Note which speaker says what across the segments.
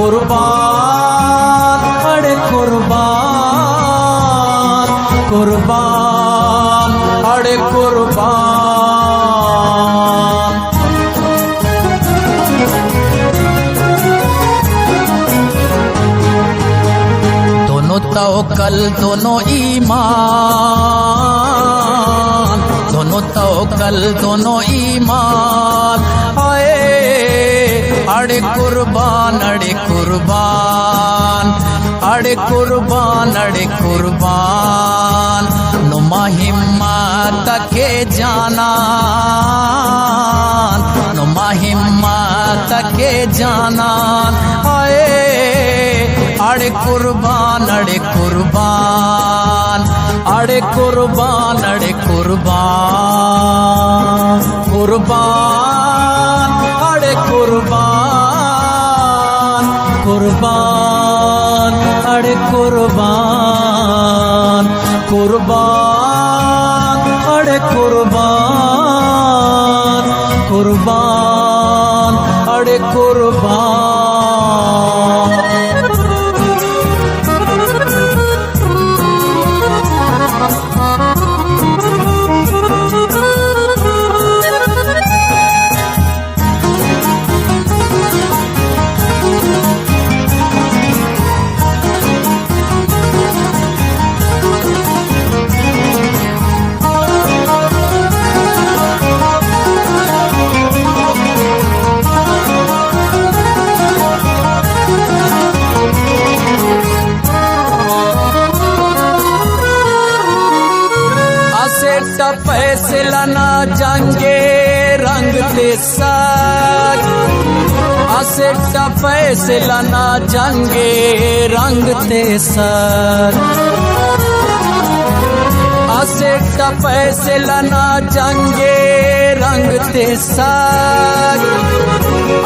Speaker 1: कुर्बान, अड़े कुर्बान, कुर्बान, अड़े कुर्बान। दोनों तवक्कल दोनों ईमान, दोनों तवक्कल दोनों ईमान, आए अड़े कुर्बान, अड़े कुर्बान, अड़े कुर्बान, अड़े कुर्बान। नुमा हिम्मत के जाना, नुमा हिम्मत के जाना, आए अड़े कुर्बान, अड़े कुर्बान, अड़े कुर्बान, अड़े कुर्बान, कुर्बान, अड़े कुर्बान, कुर्बान, अड़े कुर्बान, कुर्बान, अड़े कुर्बान, कुर्बान, अड़े कुर्बान। फैसला ना जंगे रंग ते सर, असेटा फैसला ना जंगे रंग ते सर, असेटा फैसला ना जंगे रंग ते सर,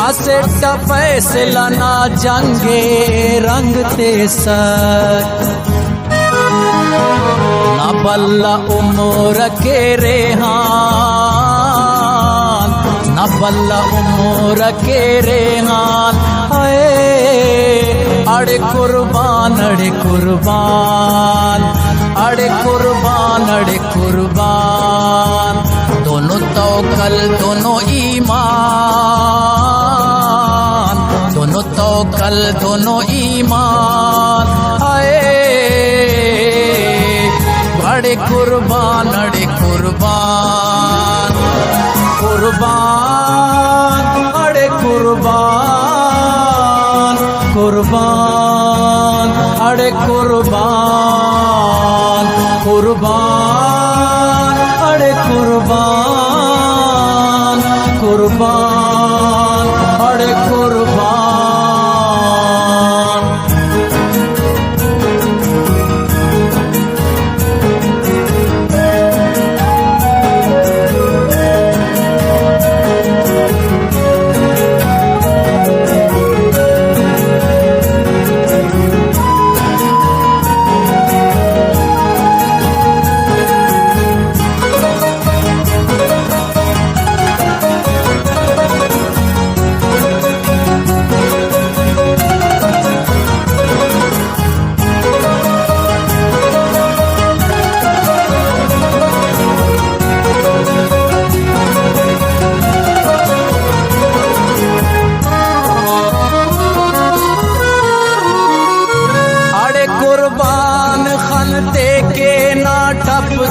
Speaker 1: असेटा फैसला ना जंगे रंग ते सर। ना बल्ला उम्र के रेहान, ना बल्ला उम्र के रेहान, आए अड़े कुर्बान, अड़े कुर्बान, अड़े कुर्बान, अड़े कुर्बान। दोनों तवक्कल दोनों ईमान, दोनों तवक्कल दोनों ईमान, आए अड़े कुर्बान, अड़े कुर्बान, कुर्बान, अड़े कुर्बान, कुर्बान, अड़े कुर्बान, कुर्बान, अड़े कुर्बान, कुर्बान, अड़े कुर्बान।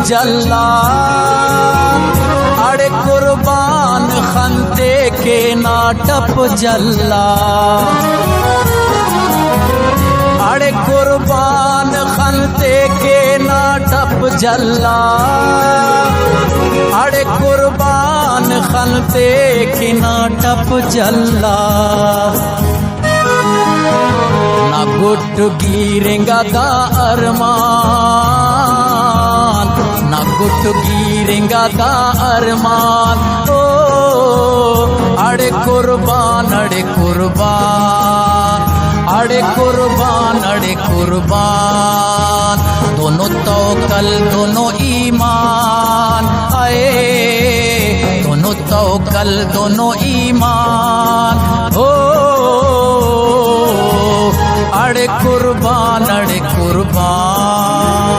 Speaker 1: जल्ला अड़े कुर्बान खंते के नाटप जल्ला, अड़े कुर्बान खंते के नाटप जल्ला, अड़े कुर्बान खंते के नाटप जल्ला। ना गुट गिरेंगा दा अरमान, ना गुट गिरेंगा दा अरमान, ओ अड़े कुर्बान, अड़े कुर्बान, अड़े कुर्बान, अड़े कुर्बान। दोनों तवक्कल दोनों ईमान, आए दोनों तवक्कल दोनों ईमान, हो कुर्बान अड़े कुर्बान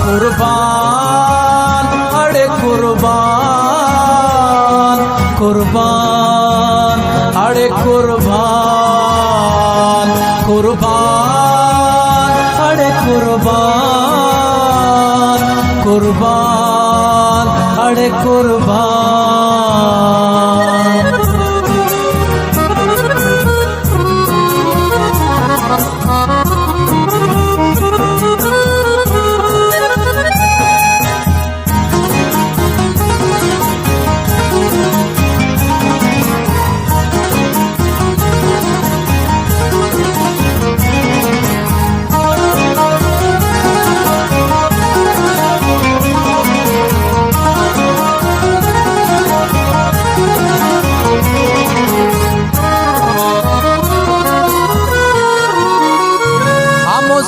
Speaker 1: कुर्बान अड़े कुर्बान कुर्बान अड़े कुर्बान कुर्बान अड़े कुर्बान कुर्बान अड़े कुर्बान।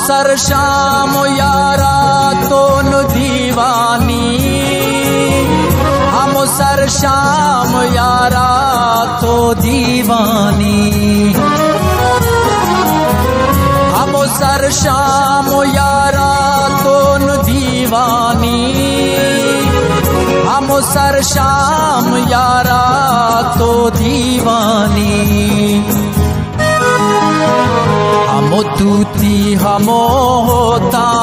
Speaker 1: सर शाम यारा तो नु दीवानी हम सर शाम यारा तो दीवानी हम सर शाम यारा तो नु दीवानी हम सर शाम यारा तो दीवानी हमो तूती हमो होतान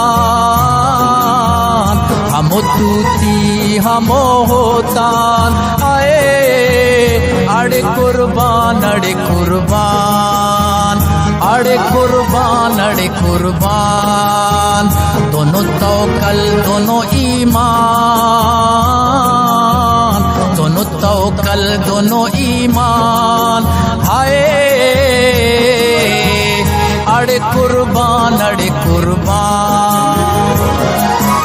Speaker 1: हमो तूती हमो होतान आए अड़े कुर्बान अड़े कुर्बान अड़े कुर्बान अड़े कुर्बान दोनों तवक्कल दोनों ईमान दोनों तवक्कल दोनों ईमान हाय अड़े कुर्बान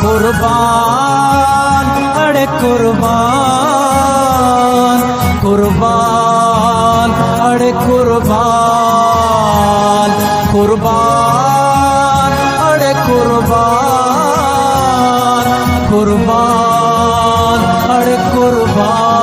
Speaker 1: कुर्बान अड़े कुर्बान कुर्बान अड़े कुर्बान कुर्बान अड़े कुर्बान कुर्बान अड़े कुर्बान।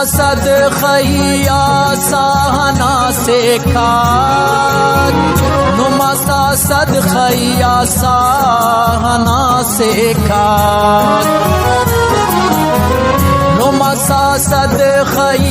Speaker 1: सद खैया सहना से खाक नुमसा सद खैया सहना से खाक नुमसा सद खैया